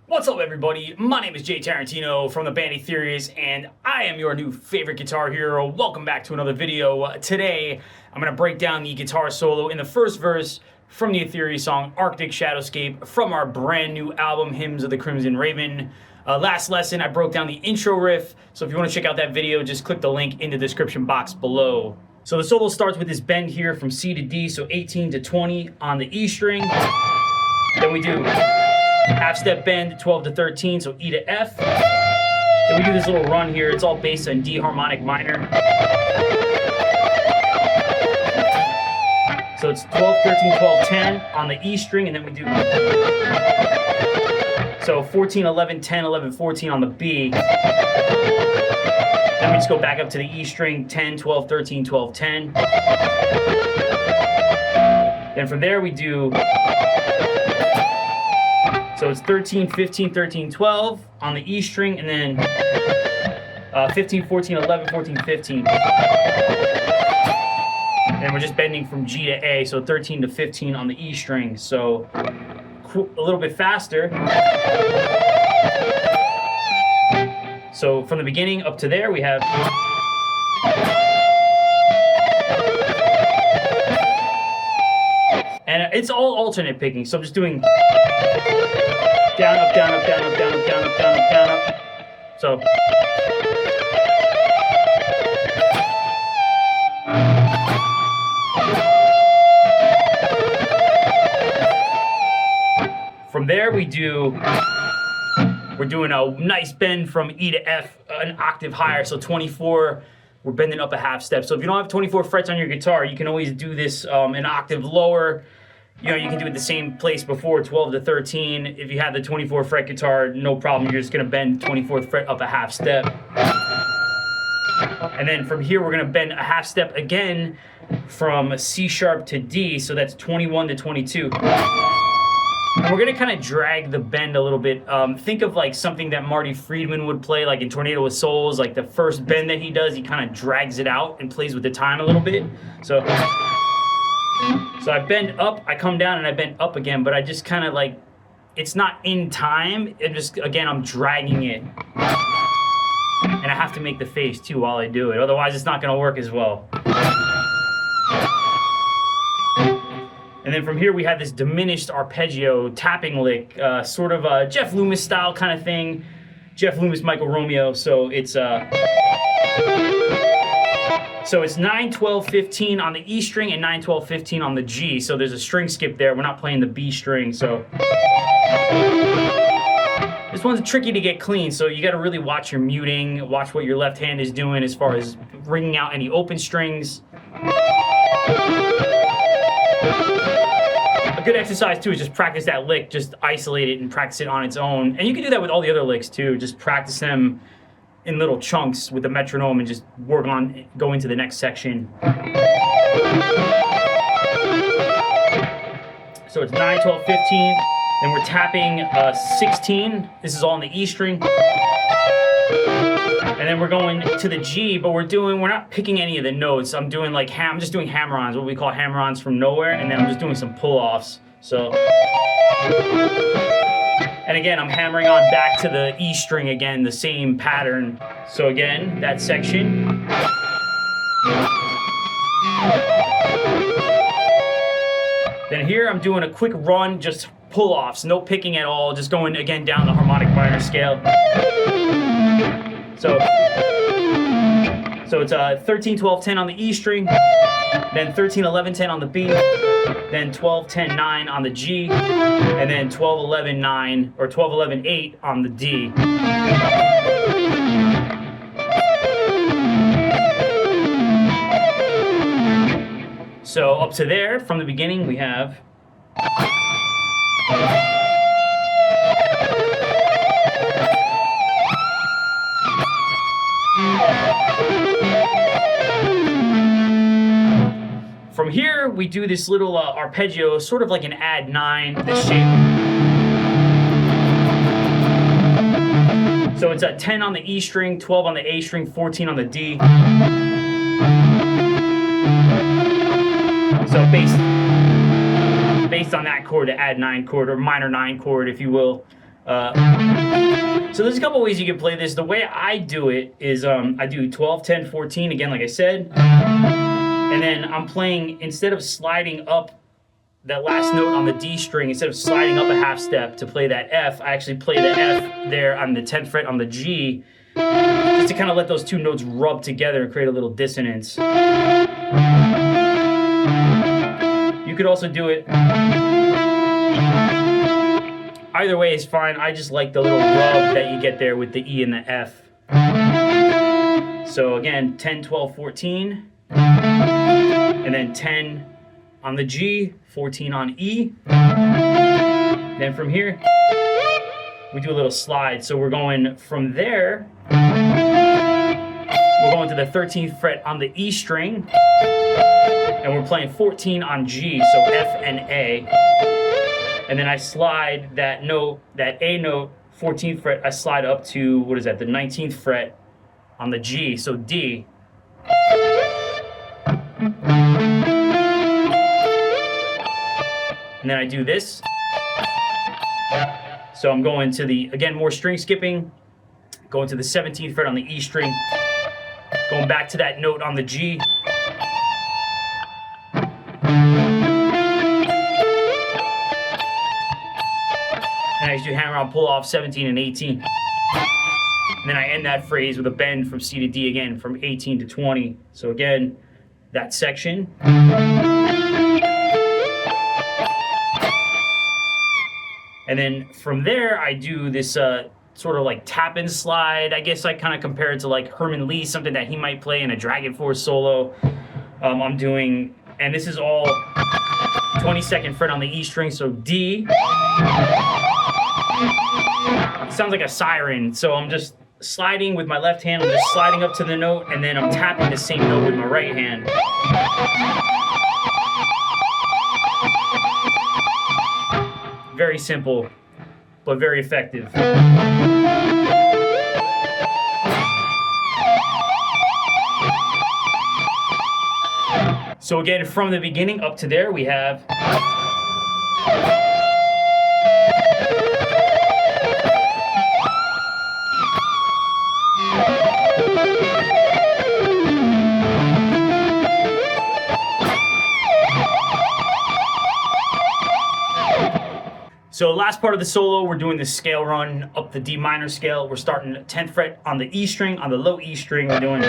What's up, everybody? My name is Jay Tarantino from the band Etherius, and I am your new favorite guitar hero. Welcome back to another video. Today, I'm going to break down the guitar solo in the first verse from the Etherius song Arctic Shadowscape from our brand new album, Hymns of the Crimson Raven. Last lesson, I broke down the intro riff, so if you want to check out that video, just click the link in the description box below. So the solo starts with this bend here from C to D, so 18 to 20 on the E string. Then we do half step bend, 12 to 13, so E to F. Then we do this little run here. It's all based on D harmonic minor. So it's 12, 13, 12, 10 on the E string, and then we do so 14, 11, 10, 11, 14 on the B. Then we just go back up to the E string, 10, 12, 13, 12, 10. Then from there we do, so it's 13, 15, 13, 12 on the E string, and then 15, 14, 11, 14, 15. And we're just bending from G to A, so 13 to 15 on the E string. So a little bit faster. So from the beginning up to there, we have. And it's all alternate picking, so I'm just doing down, up, down, up, down, up, down, up, down, up, down, up, down, up. So. From there we're doing a nice bend from E to F, an octave higher, so 24, we're bending up a half step. So if you don't have 24 frets on your guitar, you can always do this an octave lower. You know, you can do it the same place before, 12 to 13. If you have the 24 fret guitar, no problem, you're just gonna bend 24th fret up a half step. And then from here, we're gonna bend a half step again from C sharp to D, so that's 21 to 22. And we're gonna kind of drag the bend a little bit. Think of like something that Marty Friedman would play, like in Tornado with Souls, like the first bend that he does, he kind of drags it out and plays with the time a little bit. So I bend up, I come down, and I bend up again, but I just kind of like, it's not in time, it just, again, I'm dragging it. And I have to make the face too while I do it, otherwise it's not gonna work as well. And then from here we have this diminished arpeggio tapping lick, sort of a Jeff Loomis style kind of thing. Jeff Loomis, Michael Romeo, so it's 9, 12, 15 on the E string and 9, 12, 15 on the G. So there's a string skip there. We're not playing the B string, so. This one's tricky to get clean, so you gotta really watch your muting, watch what your left hand is doing as far as ringing out any open strings. A good exercise too is just practice that lick, just isolate it and practice it on its own. And you can do that with all the other licks too, just practice them in little chunks with the metronome and just work on going to the next section. So it's 9, 12, 15, and we're tapping 16. This is all on the E string. And then we're going to the G, but we're not picking any of the notes. I'm doing like I'm just doing hammer-ons, what we call hammer-ons from nowhere, and then I'm just doing some pull-offs. So, and again, I'm hammering on back to the E string again, the same pattern. So again, that section. Then here I'm doing a quick run, just pull-offs, no picking at all, just going again down the harmonic minor scale. So it's 13, 12, 10 on the E string, then 13, 11, 10 on the B, then 12, 10, 9 on the G, and then 12, 11, 9, or 12, 11, 8 on the D. So up to there, from the beginning, we have. from here, we do this little arpeggio, sort of like an add 9, this shape. So it's a 10 on the E string, 12 on the A string, 14 on the D. So based on that chord, the add 9 chord, or minor 9 chord, if you will. So there's a couple ways you can play this. The way I do it is I do 12, 10, 14, again, like I said. And then I'm playing, instead of sliding up that last note on the D string, instead of sliding up a half step to play that F, I actually play the F there on the 10th fret on the G, just to kind of let those two notes rub together and create a little dissonance. You could also do it either way is fine. I just like the little rub that you get there with the E and the F. So again, 10, 12, 14. And then 10 on the G, 14 on E. Then from here, we do a little slide. So we're going from there, we're going to the 13th fret on the E string. And we're playing 14 on G, so F and A. And then I slide that note, that A note, 14th fret, I slide up to, what is that, the 19th fret on the G, so D. And then I do this. So I'm going to the, again, more string skipping, going to the 17th fret on the E string, going back to that note on the G. And I just do hammer on pull off 17 and 18. And then I end that phrase with a bend from C to D again, from 18 to 20. So again, that section. And then from there, I do this sort of like tap and slide. I guess I kind of compare it to like Herman Lee, something that he might play in a Dragon Force solo. I'm doing, and this is all 22nd fret on the E string, so D. It sounds like a siren, so I'm just sliding with my left hand, I'm just sliding up to the note, and then I'm tapping the same note with my right hand. Very simple, but very effective. So again, from the beginning up to there, we have So last part of the solo, we're doing the scale run up the D minor scale. We're starting 10th fret on the E string, on the low E string, we're doing.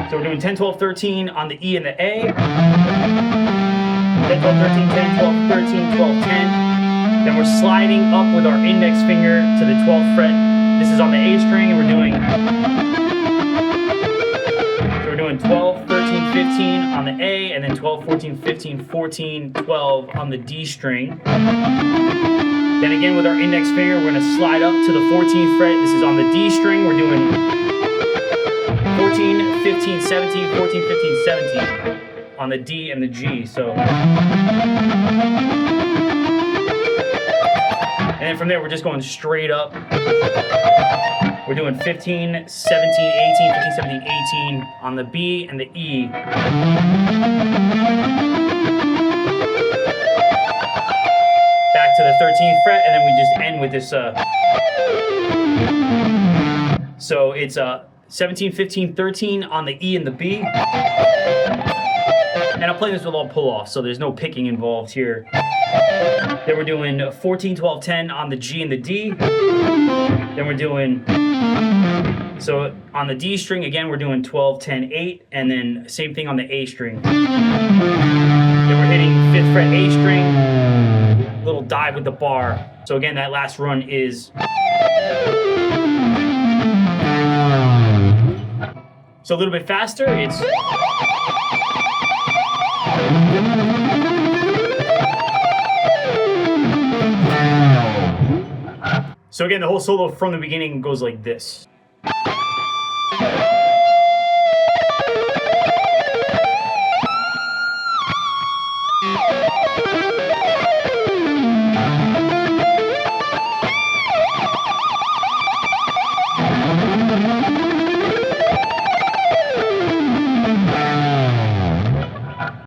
So we're doing 10, 12, 13 on the E and the A. 10, 12, 13, 10, 12, 13, 12, 10. Then we're sliding up with our index finger to the 12th fret. This is on the A string, and we're doing 12, 13, 15 on the A, and then 12, 14, 15, 14, 12 on the D string. Then again with our index finger, we're going to slide up to the 14th fret. This is on the D string. We're doing 14, 15, 17, 14, 15, 17 on the D and the G. So, and then from there, we're just going straight up. We're doing 15, 17, 18, 15, 17, 18 on the B and the E. Back to the 13th fret, and then we just end with this. So it's 17, 15, 13 on the E and the B. And I'm playing this with all pull-offs, so there's no picking involved here. Then we're doing 14, 12, 10 on the G and the D. Then we're doing, so on the D string, again, we're doing 12, 10, 8, and then same thing on the A string. Then we're hitting 5th fret A string, little dive with the bar. So again, that last run is, so a little bit faster, it's, So again, the whole solo from the beginning goes like this.